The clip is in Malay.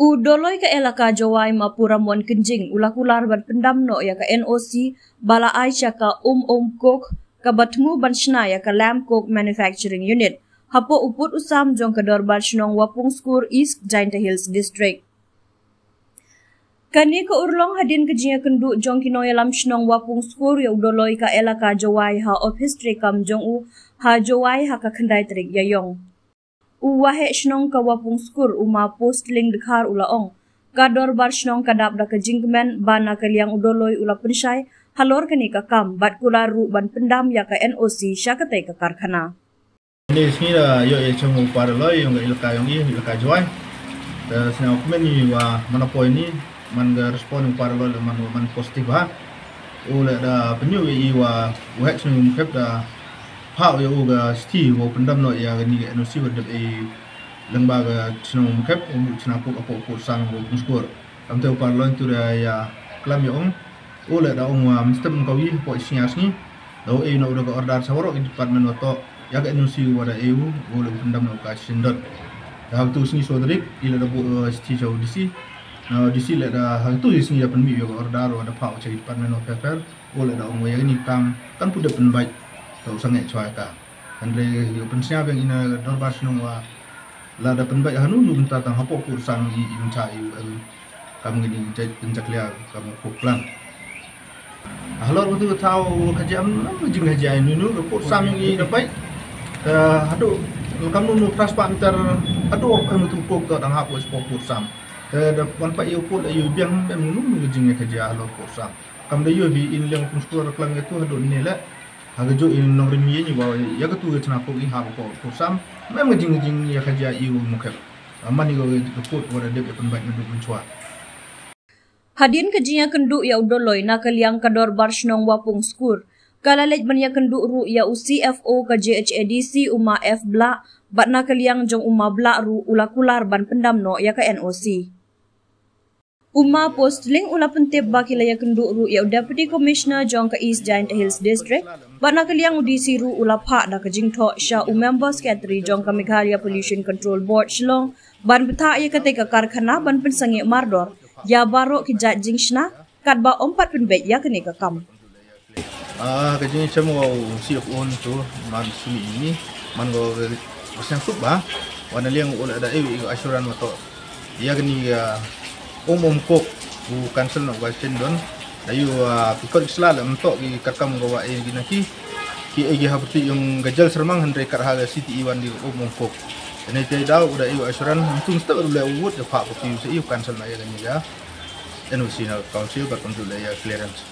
Udoloi ka elaka Jawai Mapuramuan Kenjing ulakular ban pendam no ya ka NOC bala Aicha ka Kok ka batmu ban shna ya ka Lamb Kok Manufacturing Unit hapo uput usam jong ka dorbar shnong Wapung Skur East Jainta Hills District. Kani ka urlong hadin ka jiya kendu jong kinoy lam shnong Wapung Skur ya udoloi ka elaka Jawai ha of history kam jong u ha Jawai ha ka khandai trik yayong. Uwahe shnong ka Wapung Skur uma postling dekhar ulaong kador bar shnong kadap da ka jingmen bana kaliang udoloi ula pensyai halor kani ka kam bat kularu ban pendam ya ka NOC syakate ka karkhana. Ini sini dah yo cuma paraloi yang ilka yang ini ilka Jawai. Sini aku meni wa mana poin ini man ga respon paraloi man positif ha. Ule da penyu wa wahek sini mukep da hak ya uga sti wo pendam no ya ni NOC wadap lembaga sini mukep untuk senapuk apa sang wo muskur. Amte paraloi tu dah ya kelam ya ule da mesti mengkawi po isinya sini. Da no udah ke order sawarok di departemen wato ya ke NOC wada EU boleh pendam no ka sindot da tu sini sodrik ila da bu sti jauh disi disi le da tu sini da penmi yo order wada pa cari departemen of affair boleh da ya ni kam kan pu da penbaik tau sangat cuai ka andre yo pensia bang ina dorbas no wa la da penbaik hanu lu benta tang hapo kursan i mencai kam ngini pencak lia kam ko plan halor waktu tahu kerja jing kerja ini nu report sam ini dapat aduh kamu nu transparanter aduh kamu tu pok tak dah hapus pok sam depan pak yo pun yo biang nu jing kerja halor pok sam kamu dah yo bi in yang muskur kelang itu aduh ni lah agak jo in nomor ni ni bawa ya ketu cina pok ini hapus pok sam memang jing ya kerja yo mukap aman ni go report wala dia penbaik mendu mencuat. Hadin kejinya kendu ya udoloi na kaliang kador barshnong Wapung Skur. Kalalej ban ya kendu ru ya UCFO ka JHADC uma F bla bat na kaliang jong uma bla ru ulakular ban pendam no ya ka NOC. Uma postling ula pentip bakila ya kendu ru ya Deputy Commissioner jong ka East Jainta Hills District bat na kaliang UDC ru ula pa da ka jingtho sya member secretary jong ka Meghalaya Pollution Control Board Shillong ban beta ya kate ka karkhana ban pensangi mardor ya baro ki jajing shna kat ba ompat penbet ya kene ka kam Kajing semua siap tu man sini ini man go pasang tu ba wana liang ula ada asuran moto ya gini kok bu cancel no question don ayu pikot selala untuk ki kakam go wa gina ki habti yung gajal sermang handre karhaga city iwan di kok ini tidak udah asuran untung step udah uwut ya pak kopi cancel na ya gini ya NOC na council but untuk clearance